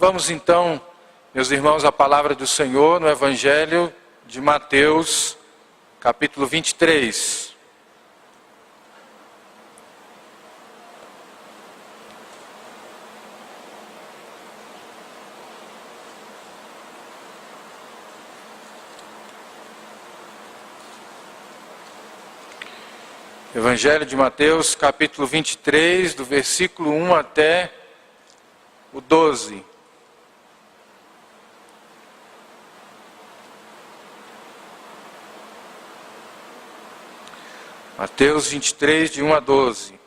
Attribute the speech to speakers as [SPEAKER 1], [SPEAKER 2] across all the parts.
[SPEAKER 1] Vamos então, meus irmãos, à palavra do Senhor no Evangelho de Mateus, capítulo 23. Evangelho de Mateus, capítulo 23, do versículo 1 até o 12. Mateus 23, de 1 a 12.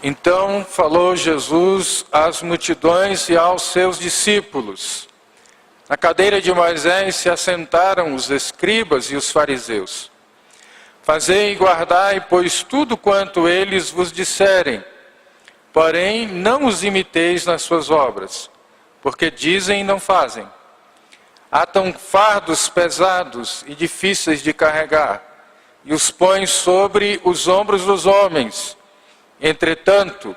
[SPEAKER 1] Então falou Jesus às multidões e aos seus discípulos. Na cadeira de Moisés se assentaram os escribas e os fariseus. Fazei e guardai, pois, tudo quanto eles vos disserem. Porém, não os imiteis nas suas obras, porque dizem e não fazem. Atam fardos pesados e difíceis de carregar, e os põem sobre os ombros dos homens. Entretanto,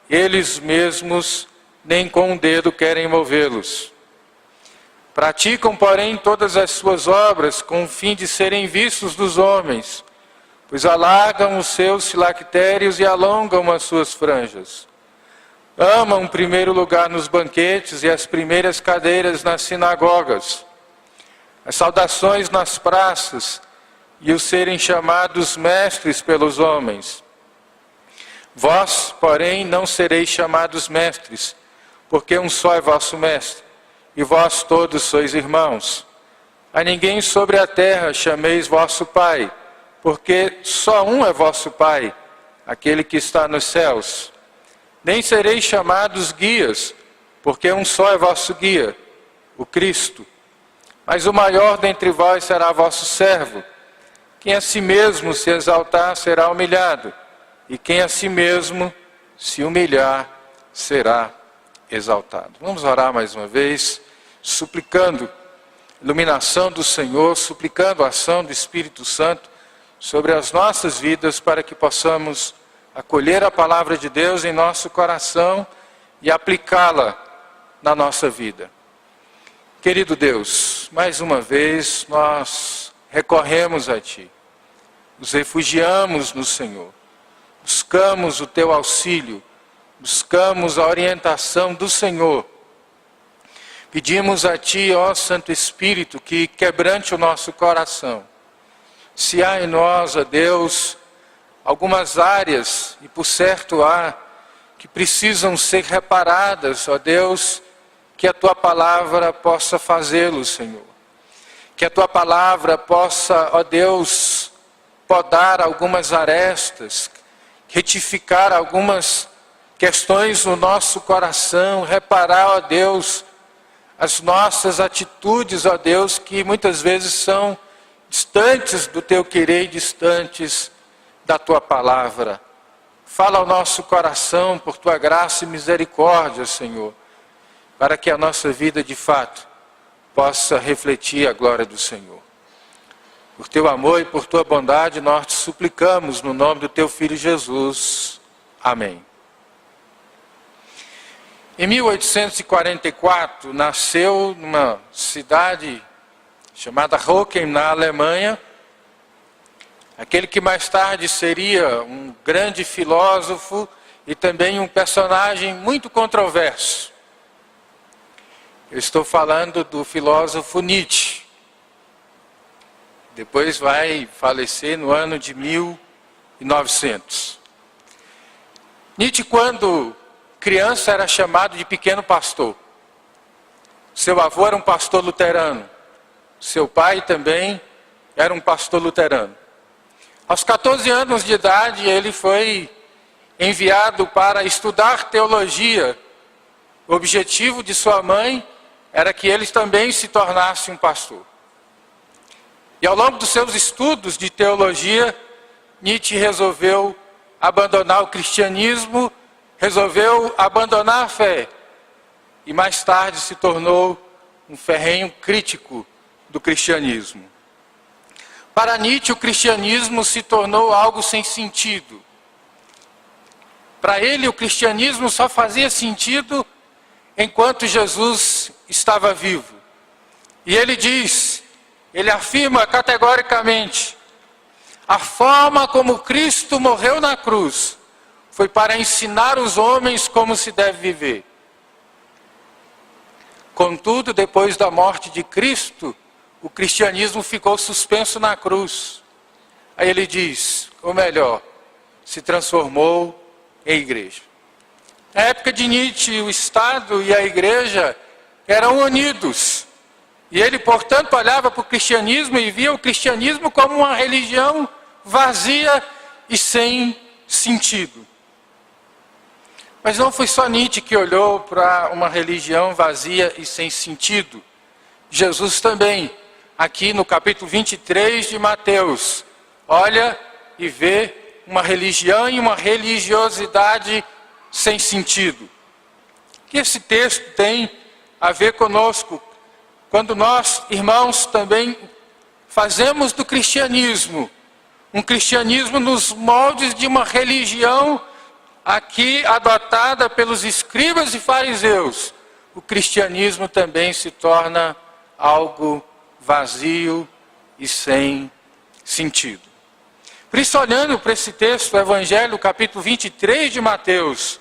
[SPEAKER 1] eles mesmos nem com um dedo querem movê-los. Praticam, porém, todas as suas obras com o fim de serem vistos dos homens, pois alargam os seus filactérios e alongam as suas franjas. Amam o primeiro lugar nos banquetes e as primeiras cadeiras nas sinagogas, as saudações nas praças e os serem chamados mestres pelos homens. Vós, porém, não sereis chamados mestres, porque um só é vosso mestre, e vós todos sois irmãos. A ninguém sobre a terra chameis vosso Pai, porque só um é vosso Pai, aquele que está nos céus. Nem sereis chamados guias, porque um só é vosso guia, o Cristo. Mas o maior dentre vós será vosso servo. Quem a si mesmo se exaltar será humilhado, e quem a si mesmo se humilhar será exaltado. Vamos orar mais uma vez, suplicando iluminação do Senhor, suplicando a ação do Espírito Santo sobre as nossas vidas, para que possamos acolher a palavra de Deus em nosso coração e aplicá-la na nossa vida. Querido Deus, mais uma vez nós recorremos a Ti, nos refugiamos no Senhor, buscamos o Teu auxílio, buscamos a orientação do Senhor. Pedimos a Ti, ó Santo Espírito, que quebrante o nosso coração. Se há em nós, ó Deus, algumas áreas, e por certo há, que precisam ser reparadas, ó Deus, que a Tua palavra possa fazê-lo, Senhor. Que a Tua palavra possa, ó Deus, podar algumas arestas, retificar algumas questões no nosso coração, reparar, ó Deus, as nossas atitudes, ó Deus, que muitas vezes são distantes do Teu querer e distantes da Tua palavra. Fala ao nosso coração por Tua graça e misericórdia, Senhor, para que a nossa vida de fato possa refletir a glória do Senhor. Por Teu amor e por Tua bondade nós te suplicamos no nome do Teu Filho Jesus. Amém. Em 1844 nasceu numa cidade chamada Röcken, na Alemanha, aquele que mais tarde seria um grande filósofo e também um personagem muito controverso. Eu estou falando do filósofo Nietzsche. Depois vai falecer no ano de 1900. Nietzsche, quando criança, era chamado de pequeno pastor. Seu avô era um pastor luterano. Seu pai também era um pastor luterano. Aos 14 anos de idade, ele foi enviado para estudar teologia. O objetivo de sua mãe era que ele também se tornasse um pastor. E ao longo dos seus estudos de teologia, Nietzsche resolveu abandonar o cristianismo, resolveu abandonar a fé. E mais tarde se tornou um ferrenho crítico do cristianismo. Para Nietzsche, o cristianismo se tornou algo sem sentido. Para ele, o cristianismo só fazia sentido enquanto Jesus estava vivo. E ele diz, ele afirma categoricamente, a forma como Cristo morreu na cruz foi para ensinar os homens como se deve viver. Contudo, depois da morte de Cristo, o cristianismo ficou suspenso na cruz. Aí ele diz, ou melhor, se transformou em igreja. Na época de Nietzsche, o Estado e a igreja eram unidos. E ele, portanto, olhava para o cristianismo e via o cristianismo como uma religião vazia e sem sentido. Mas não foi só Nietzsche que olhou para uma religião vazia e sem sentido. Jesus também, aqui no capítulo 23 de Mateus, olha e vê uma religião e uma religiosidade sem sentido. O que esse texto tem a ver conosco? Quando nós, irmãos, também fazemos do cristianismo um cristianismo nos moldes de uma religião aqui adotada pelos escribas e fariseus, o cristianismo também se torna algo vazio e sem sentido. Por isso, olhando para esse texto, o Evangelho, capítulo 23 de Mateus,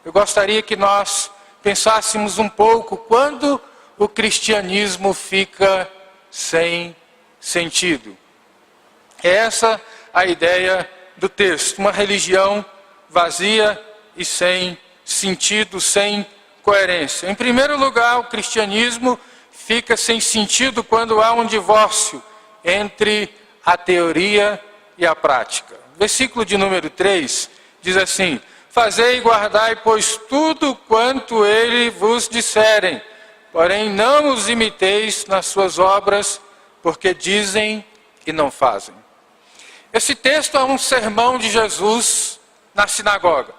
[SPEAKER 1] eu gostaria que nós pensássemos um pouco quando o cristianismo fica sem sentido. É essa a ideia do texto, uma religião vazia e sem sentido, sem coerência. Em primeiro lugar, o cristianismo fica sem sentido quando há um divórcio entre a teoria e a prática. Versículo de número 3 diz assim, fazei e guardai, pois tudo quanto ele vos disserem, porém não os imiteis nas suas obras, porque dizem e não fazem. Esse texto é um sermão de Jesus na sinagoga.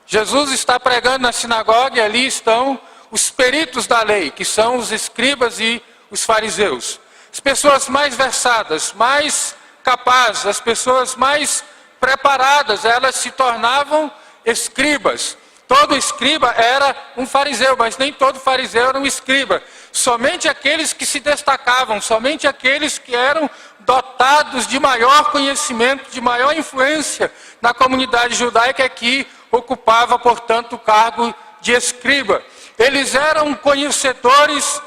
[SPEAKER 1] Jesus está pregando na sinagoga e ali estão os peritos da lei, que são os escribas e os fariseus. As pessoas mais versadas, mais capazes, as pessoas mais preparadas, elas se tornavam escribas. Todo escriba era um fariseu, mas nem todo fariseu era um escriba. Somente aqueles que se destacavam, somente aqueles que eram dotados de maior conhecimento, de maior influência na comunidade judaica que ocupava, portanto, o cargo de escriba. Eles eram conhecedores,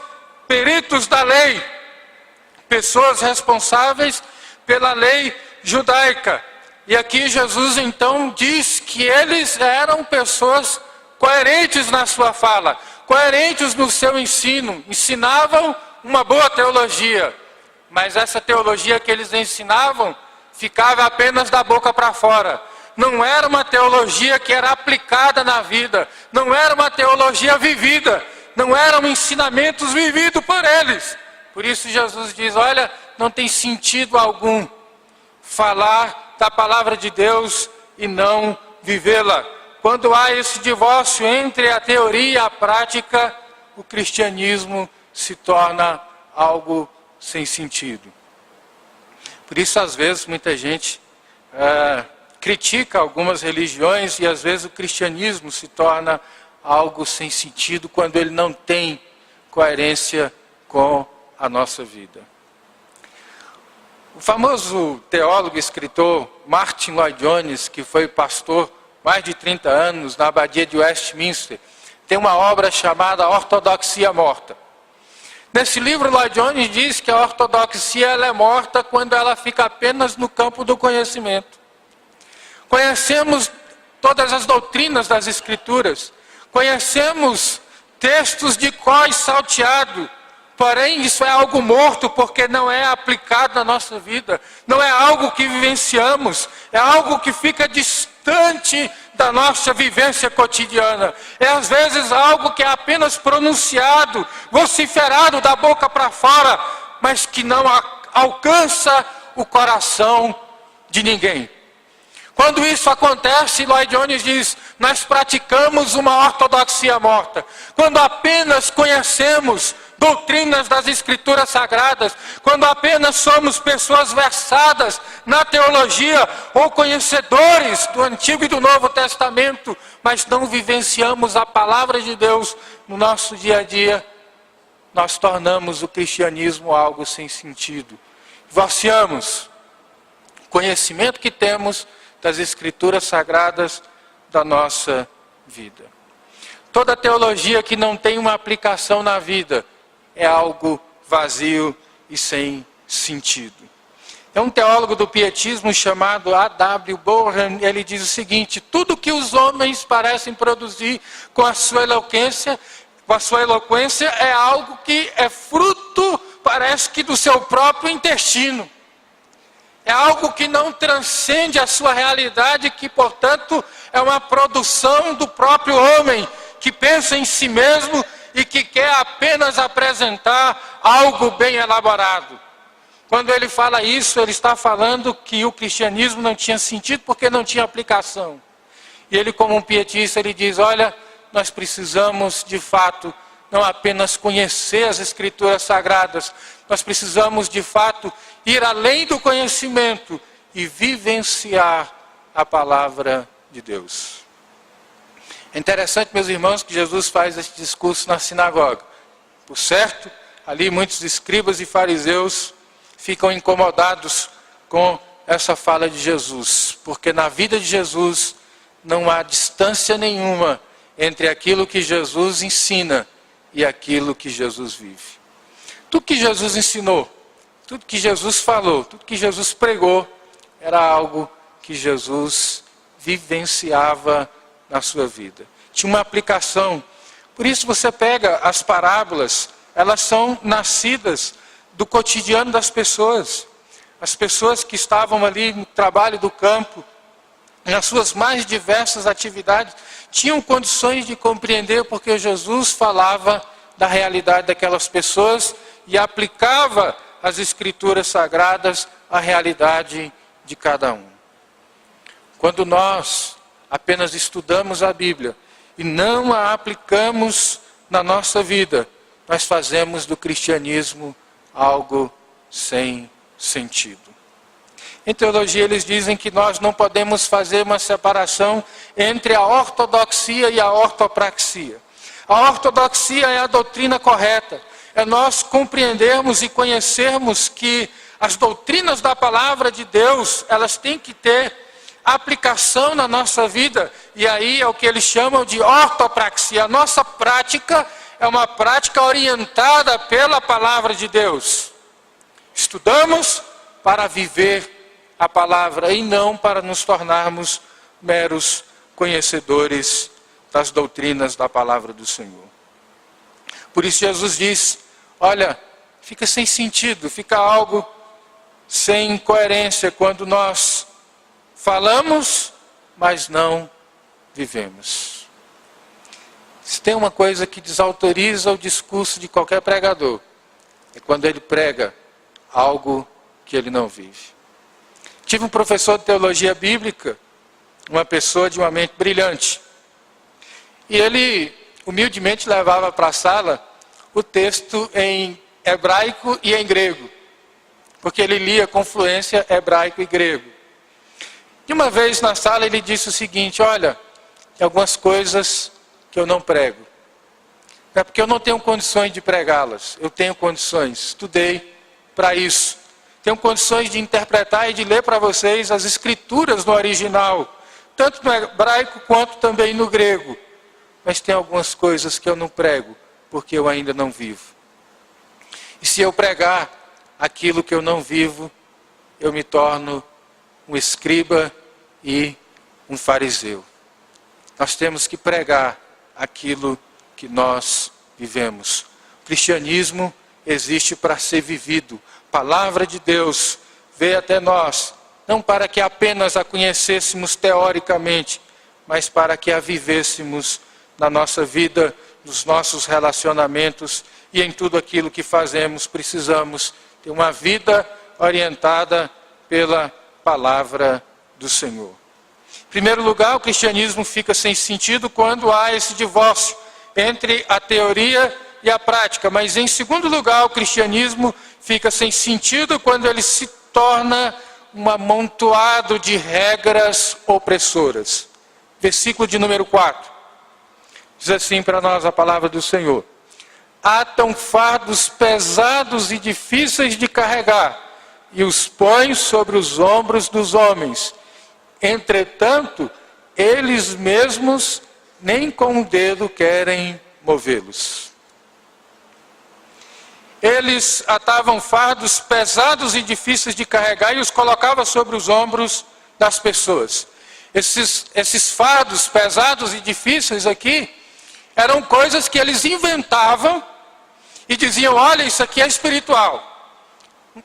[SPEAKER 1] peritos da lei, pessoas responsáveis pela lei judaica. E aqui Jesus então diz que eles eram pessoas coerentes na sua fala, coerentes no seu ensino, ensinavam uma boa teologia, mas essa teologia que eles ensinavam ficava apenas da boca para fora. Não era uma teologia que era aplicada na vida, não era uma teologia vivida, não eram ensinamentos vividos por eles. Por isso Jesus diz, olha, não tem sentido algum falar da palavra de Deus e não vivê-la. Quando há esse divórcio entre a teoria e a prática, o cristianismo se torna algo sem sentido. Por isso, às vezes, muita gente critica algumas religiões e às vezes o cristianismo se torna algo sem sentido quando ele não tem coerência com a nossa vida. O famoso teólogo e escritor Martin Lloyd-Jones, que foi pastor mais de 30 anos na abadia de Westminster, tem uma obra chamada Ortodoxia Morta. Nesse livro, Lloyd-Jones diz que a ortodoxia ela é morta quando ela fica apenas no campo do conhecimento. Conhecemos todas as doutrinas das Escrituras, conhecemos textos de cor e salteado, porém isso é algo morto porque não é aplicado na nossa vida, não é algo que vivenciamos, é algo que fica distante da nossa vivência cotidiana. É às vezes algo que é apenas pronunciado, vociferado da boca para fora, mas que não alcança o coração de ninguém. Quando isso acontece, Lloyd Jones diz, nós praticamos uma ortodoxia morta. Quando apenas conhecemos doutrinas das Escrituras Sagradas, quando apenas somos pessoas versadas na teologia ou conhecedores do Antigo e do Novo Testamento, mas não vivenciamos a palavra de Deus no nosso dia a dia, nós tornamos o cristianismo algo sem sentido. Divorciamos o conhecimento que temos das Escrituras Sagradas da nossa vida. Toda teologia que não tem uma aplicação na vida é algo vazio e sem sentido. É um teólogo do pietismo chamado A.W. Bohan, ele diz o seguinte: tudo que os homens parecem produzir com a sua eloquência é algo que é fruto, parece que do seu próprio intestino. É algo que não transcende a sua realidade, que, portanto, é uma produção do próprio homem, que pensa em si mesmo e que quer apenas apresentar algo bem elaborado. Quando ele fala isso, ele está falando que o cristianismo não tinha sentido porque não tinha aplicação. E ele, como um pietista, ele diz, olha, nós precisamos, de fato, não apenas conhecer as Escrituras Sagradas, nós precisamos, de fato, ir além do conhecimento e vivenciar a palavra de Deus. É interessante, meus irmãos, que Jesus faz esse discurso na sinagoga. Por certo, ali muitos escribas e fariseus ficam incomodados com essa fala de Jesus, porque na vida de Jesus não há distância nenhuma entre aquilo que Jesus ensina e aquilo que Jesus vive. Tudo que Jesus ensinou, tudo que Jesus falou, tudo que Jesus pregou, era algo que Jesus vivenciava na sua vida. Tinha uma aplicação. Por isso você pega as parábolas, elas são nascidas do cotidiano das pessoas. As pessoas que estavam ali no trabalho do campo, nas suas mais diversas atividades, tinham condições de compreender porque Jesus falava da realidade daquelas pessoas e aplicava as Escrituras Sagradas à realidade de cada um. Quando nós apenas estudamos a Bíblia e não a aplicamos na nossa vida, nós fazemos do cristianismo algo sem sentido. Em teologia eles dizem que nós não podemos fazer uma separação entre a ortodoxia e a ortopraxia. A ortodoxia é a doutrina correta. É nós compreendermos e conhecermos que as doutrinas da palavra de Deus, elas têm que ter aplicação na nossa vida. E aí é o que eles chamam de ortopraxia. A nossa prática é uma prática orientada pela palavra de Deus. Estudamos para viver a palavra e não para nos tornarmos meros conhecedores das doutrinas da palavra do Senhor. Por isso Jesus diz, olha, fica sem sentido, fica algo sem coerência quando nós falamos, mas não vivemos. Se tem uma coisa que desautoriza o discurso de qualquer pregador, é quando ele prega algo que ele não vive. Tive um professor de teologia bíblica, uma pessoa de uma mente brilhante. E ele humildemente levava para a sala o texto em hebraico e em grego. Porque ele lia com fluência hebraico e grego. E uma vez na sala ele disse o seguinte, olha, tem algumas coisas que eu não prego. Não é porque eu não tenho condições de pregá-las. Eu tenho condições, estudei para isso. Tenho condições de interpretar e de ler para vocês as escrituras no original, tanto no hebraico quanto também no grego. Mas tem algumas coisas que eu não prego, porque eu ainda não vivo. E se eu pregar aquilo que eu não vivo, eu me torno um escriba e um fariseu. Nós temos que pregar aquilo que nós vivemos. O cristianismo existe para ser vivido. A palavra de Deus veio até nós, não para que apenas a conhecêssemos teoricamente, mas para que a vivêssemos na nossa vida, nos nossos relacionamentos e em tudo aquilo que fazemos. Precisamos ter uma vida orientada pela palavra do Senhor. primeiro lugar, o cristianismo fica sem sentido quando há esse divórcio entre a teoria e a prática. Mas, em segundo lugar, o cristianismo fica sem sentido quando ele se torna um amontoado de regras opressoras. Versículo de número 4. Diz assim para nós a palavra do Senhor: atam fardos pesados e difíceis de carregar, e os põem sobre os ombros dos homens. Entretanto, eles mesmos nem com o dedo querem movê-los. Eles atavam fardos pesados e difíceis de carregar e os colocavam sobre os ombros das pessoas. Esses fardos pesados e difíceis aqui eram coisas que eles inventavam e diziam: olha, isso aqui é espiritual.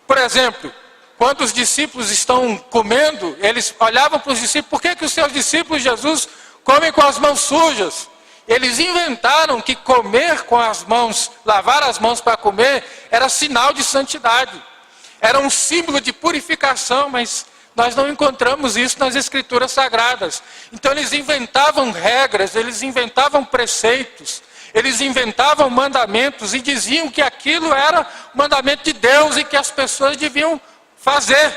[SPEAKER 1] Por exemplo, quando os discípulos estão comendo, eles olhavam para os discípulos: por que os seus discípulos, Jesus, comem com as mãos sujas? Eles inventaram que comer com as mãos, lavar as mãos para comer, era sinal de santidade. Era um símbolo de purificação, mas nós não encontramos isso nas Escrituras Sagradas. Então eles inventavam regras, eles inventavam preceitos, eles inventavam mandamentos e diziam que aquilo era mandamento de Deus e que as pessoas deviam fazer.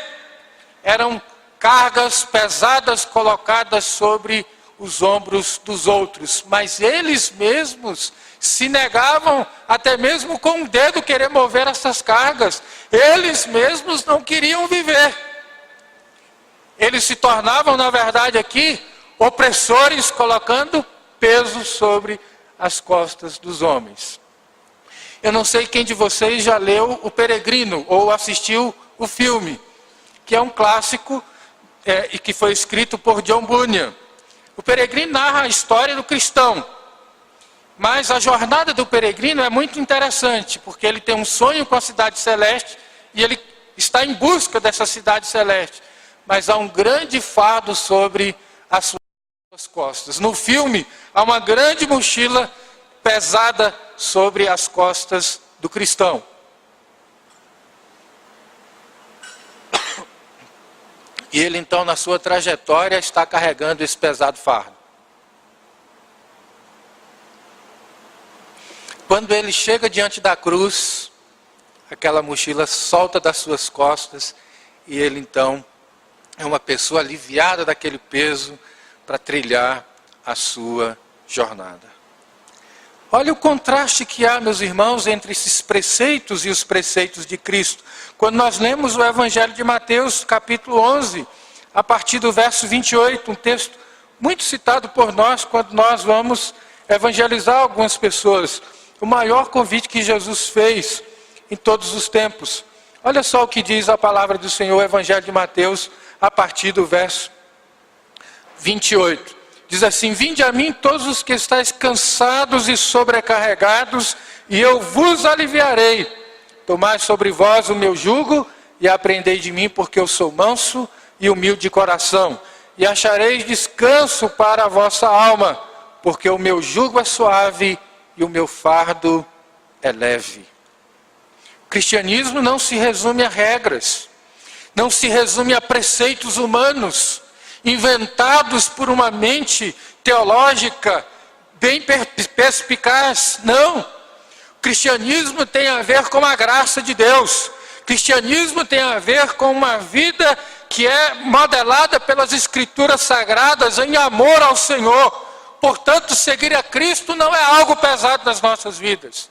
[SPEAKER 1] Eram cargas pesadas colocadas sobre os ombros dos outros, mas eles mesmos se negavam até mesmo com o dedo querer mover essas cargas. Eles mesmos não queriam viver. Eles se tornavam, na verdade, aqui, opressores, colocando peso sobre as costas dos homens. Eu não sei quem de vocês já leu O Peregrino ou assistiu o filme, que é um clássico e que foi escrito por John Bunyan. O Peregrino narra a história do cristão, mas a jornada do peregrino é muito interessante, porque ele tem um sonho com a cidade celeste e ele está em busca dessa cidade celeste, mas há um grande fardo sobre as suas costas. No filme, há uma grande mochila pesada sobre as costas do cristão. E ele então, na sua trajetória, está carregando esse pesado fardo. Quando ele chega diante da cruz, aquela mochila solta das suas costas e ele então é uma pessoa aliviada daquele peso para trilhar a sua jornada. Olha o contraste que há, meus irmãos, entre esses preceitos e os preceitos de Cristo. Quando nós lemos o Evangelho de Mateus, capítulo 11, a partir do verso 28, um texto muito citado por nós quando nós vamos evangelizar algumas pessoas. O maior convite que Jesus fez em todos os tempos. Olha só o que diz a palavra do Senhor, o Evangelho de Mateus, a partir do verso 28. Diz assim: vinde a mim todos os que estáis cansados e sobrecarregados, e eu vos aliviarei. Tomai sobre vós o meu jugo e aprendei de mim, porque eu sou manso e humilde de coração. E achareis descanso para a vossa alma, porque o meu jugo é suave e o meu fardo é leve. O cristianismo não se resume a regras, não se resume a preceitos humanos, inventados por uma mente teológica bem perspicaz. Não. O cristianismo tem a ver com a graça de Deus. O cristianismo tem a ver com uma vida que é modelada pelas Escrituras Sagradas em amor ao Senhor. Portanto, seguir a Cristo não é algo pesado nas nossas vidas.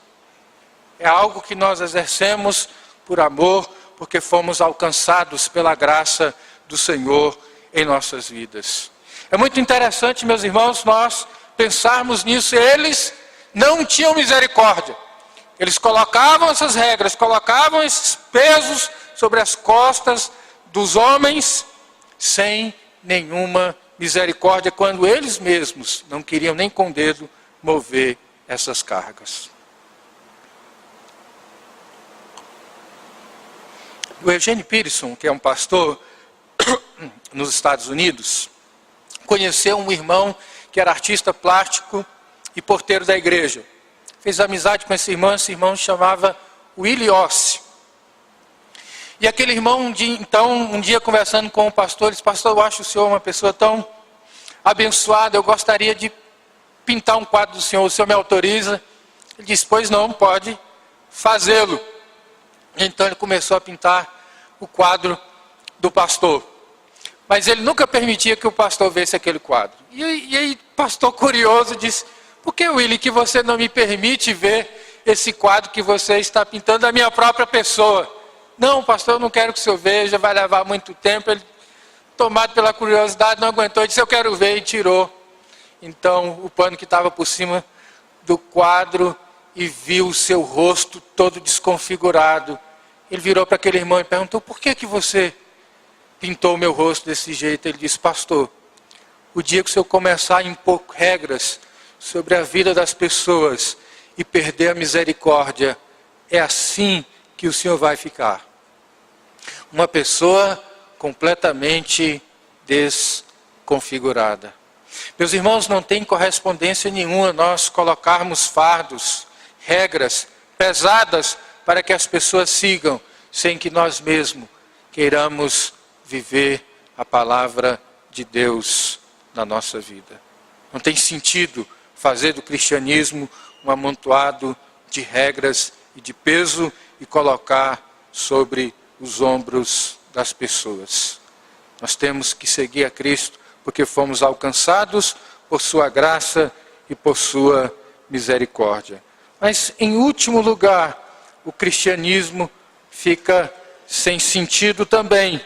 [SPEAKER 1] É algo que nós exercemos por amor, porque fomos alcançados pela graça do Senhor em nossas vidas. É muito interessante, meus irmãos, nós pensarmos nisso. Eles não tinham misericórdia. Eles colocavam essas regras, colocavam esses pesos sobre as costas dos homens sem nenhuma misericórdia, quando eles mesmos não queriam nem com o dedo mover essas cargas. O Eugene Peterson, que é um pastor nos Estados Unidos, conheceu um irmão que era artista plástico e porteiro da igreja. Fez amizade com esse irmão se chamava Willie Ossi. E aquele irmão, um dia conversando com o pastor, disse: pastor, eu acho o senhor uma pessoa tão abençoado, eu gostaria de pintar um quadro do senhor, o senhor me autoriza? Ele disse, pois não, pode fazê-lo. Então ele começou a pintar o quadro do pastor. Mas ele nunca permitia que o pastor visse aquele quadro. E aí o pastor curioso disse, por que, Willy, que você não me permite ver esse quadro que você está pintando da minha própria pessoa? Não, pastor, eu não quero que o senhor veja, vai levar muito tempo. Ele, tomado pela curiosidade, não aguentou, disse, eu quero ver, e tirou. Então, o pano que estava por cima do quadro e viu o seu rosto todo desconfigurado. Ele virou para aquele irmão e perguntou, por que você pintou o meu rosto desse jeito? Ele disse, pastor, o dia que o senhor começar a impor regras sobre a vida das pessoas e perder a misericórdia, é assim que o senhor vai ficar. Uma pessoa completamente desconfigurada. Meus irmãos, não tem correspondência nenhuma nós colocarmos fardos, regras pesadas para que as pessoas sigam, sem que nós mesmos queiramos viver a palavra de Deus na nossa vida. Não tem sentido fazer do cristianismo um amontoado de regras e de peso e colocar sobre os ombros das pessoas. Nós temos que seguir a Cristo porque fomos alcançados por sua graça e por sua misericórdia. Mas, em último lugar, o cristianismo fica sem sentido também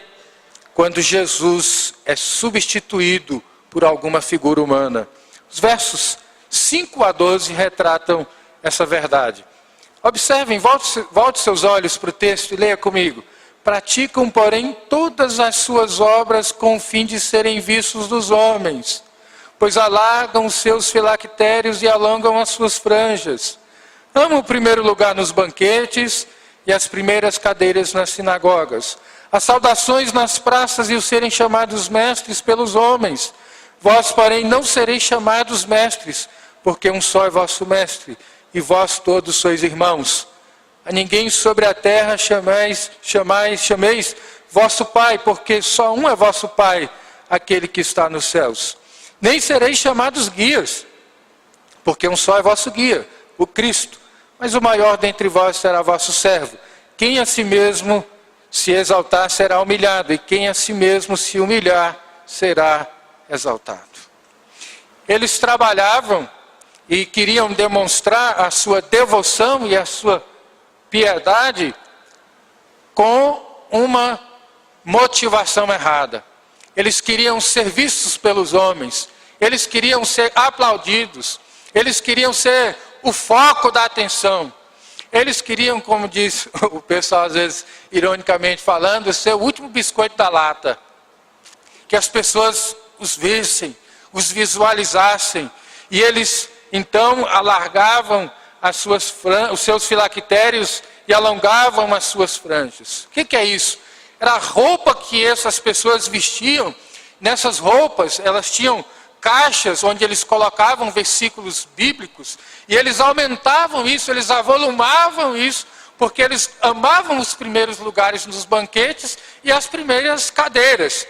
[SPEAKER 1] quando Jesus é substituído por alguma figura humana. Os versos 5 a 12 retratam essa verdade. Observem, volte seus olhos para o texto e leia comigo. Praticam, porém, todas as suas obras com o fim de serem vistos dos homens, pois alargam os seus filactérios e alongam as suas franjas. Amam o primeiro lugar nos banquetes e as primeiras cadeiras nas sinagogas, as saudações nas praças e os serem chamados mestres pelos homens. Vós, porém, não sereis chamados mestres, porque um só é vosso mestre, e vós todos sois irmãos. A ninguém sobre a terra chameis vosso Pai, porque só um é vosso Pai, aquele que está nos céus. Nem sereis chamados guias, porque um só é vosso guia, o Cristo. Mas o maior dentre vós será vosso servo. Quem a si mesmo se exaltar será humilhado, e quem a si mesmo se humilhar será exaltado. Eles trabalhavam e queriam demonstrar a sua devoção e a sua piedade com uma motivação errada. Eles queriam ser vistos pelos homens, eles queriam ser aplaudidos, eles queriam ser o foco da atenção. Eles queriam, como diz o pessoal às vezes ironicamente falando, ser o último biscoito da lata. Que as pessoas os vissem, os visualizassem, e eles então alargavam os seus filactérios e alongavam as suas franjas. O que é isso? Era a roupa que essas pessoas vestiam. Nessas roupas, elas tinham caixas onde eles colocavam versículos bíblicos, e eles aumentavam isso, eles avolumavam isso, porque eles amavam os primeiros lugares nos banquetes e as primeiras cadeiras.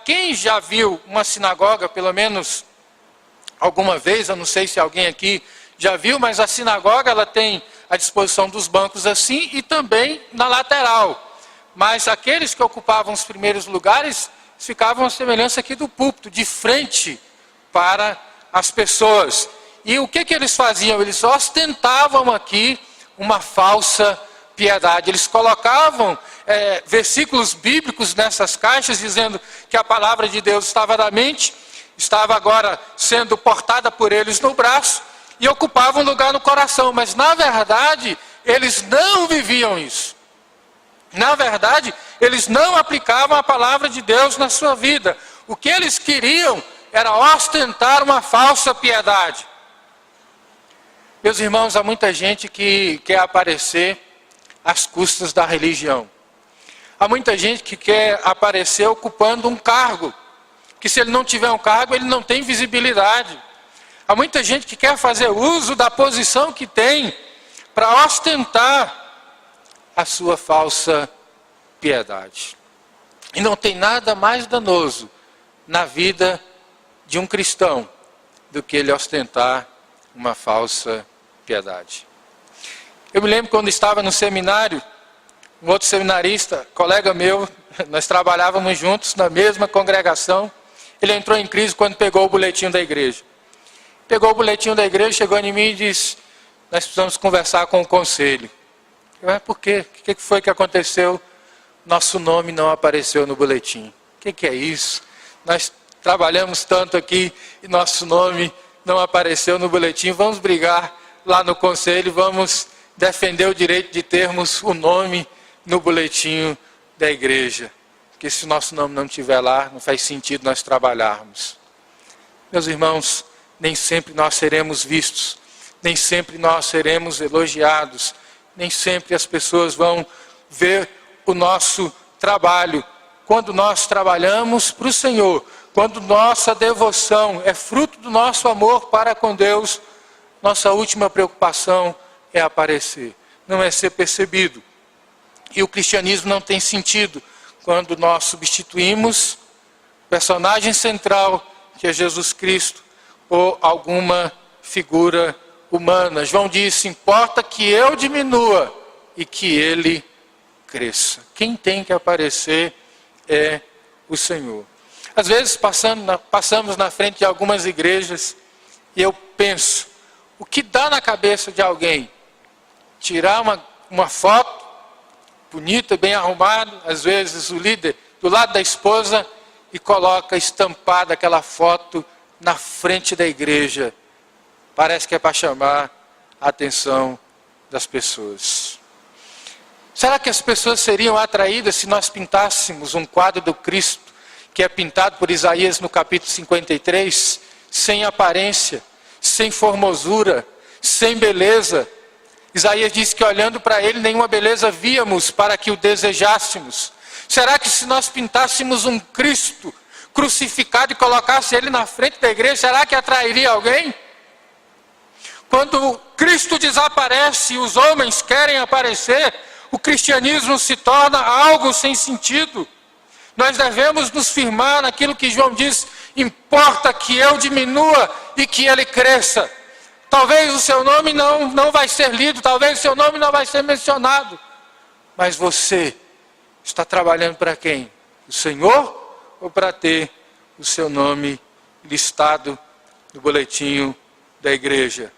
[SPEAKER 1] Quem já viu uma sinagoga, pelo menos alguma vez, eu não sei se alguém aqui já viu, mas a sinagoga ela tem a disposição dos bancos assim e também na lateral. Mas aqueles que ocupavam os primeiros lugares ficavam à semelhança aqui do púlpito, de frente para as pessoas. E o que eles faziam? Eles ostentavam aqui uma falsa piedade. Eles colocavam versículos bíblicos nessas caixas, dizendo que a palavra de Deus estava na mente, estava agora sendo portada por eles no braço, e ocupavam um lugar no coração. Mas na verdade, eles não viviam isso. Na verdade, eles não aplicavam a palavra de Deus na sua vida. O que eles queriam era ostentar uma falsa piedade. Meus irmãos, há muita gente que quer aparecer às custas da religião. Há muita gente que quer aparecer ocupando um cargo, que se ele não tiver um cargo, ele não tem visibilidade. Há muita gente que quer fazer uso da posição que tem para ostentar a sua falsa piedade. E não tem nada mais danoso na vida de um cristão do que ele ostentar uma falsa piedade. Eu me lembro quando estava no seminário, um outro seminarista, colega meu, nós trabalhávamos juntos na mesma congregação. Ele entrou em crise quando pegou o boletim da igreja. Pegou o boletim da igreja, chegou em mim e disse: nós precisamos conversar com o conselho. Eu, mas por quê? O que foi que aconteceu? Nosso nome não apareceu no boletim. O que é isso? Nós trabalhamos tanto aqui e nosso nome não apareceu no boletim. Vamos brigar lá no conselho, vamos defender o direito de termos o nome no boletim da igreja. Porque se o nosso nome não estiver lá, não faz sentido nós trabalharmos. Meus irmãos, nem sempre nós seremos vistos, nem sempre nós seremos elogiados, nem sempre as pessoas vão ver o nosso trabalho. Quando nós trabalhamos para o Senhor, quando nossa devoção é fruto do nosso amor para com Deus, nossa última preocupação é aparecer, não é ser percebido. E o cristianismo não tem sentido quando nós substituímos o personagem central, que é Jesus Cristo, por alguma figura humana. João disse: importa que eu diminua e que ele cresça. Quem tem que aparecer é o Senhor. Às vezes passamos na frente de algumas igrejas e eu penso, o que dá na cabeça de alguém tirar uma foto bonita, bem arrumada, às vezes o líder do lado da esposa, e coloca estampada aquela foto na frente da igreja. Parece que é para chamar a atenção das pessoas. Será que as pessoas seriam atraídas se nós pintássemos um quadro do Cristo, que é pintado por Isaías no capítulo 53, sem aparência, sem formosura, sem beleza? Isaías disse que olhando para ele, nenhuma beleza víamos para que o desejássemos. Será que se nós pintássemos um Cristo crucificado e colocasse ele na frente da igreja, será que atrairia alguém? Quando Cristo desaparece e os homens querem aparecer, o cristianismo se torna algo sem sentido. Nós devemos nos firmar naquilo que João diz: importa que eu diminua e que ele cresça. Talvez o seu nome não vai ser lido, talvez o seu nome não vai ser mencionado, mas você está trabalhando para quem? O Senhor, ou para ter o seu nome listado no boletim da igreja?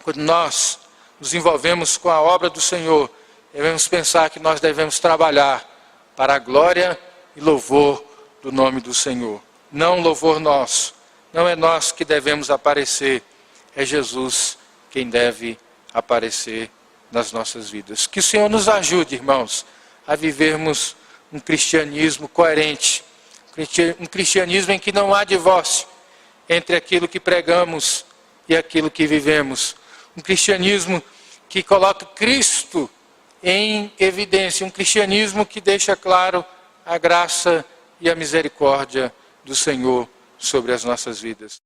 [SPEAKER 1] Quando nós nos envolvemos com a obra do Senhor, devemos pensar que nós devemos trabalhar para a glória e louvor do nome do Senhor. Não louvor nosso, não é nós que devemos aparecer, é Jesus quem deve aparecer nas nossas vidas. Que o Senhor nos ajude, irmãos, a vivermos um cristianismo coerente, um cristianismo em que não há divórcio entre aquilo que pregamos e aquilo que vivemos. Um cristianismo que coloca Cristo em evidência, um cristianismo que deixa claro a graça e a misericórdia do Senhor sobre as nossas vidas.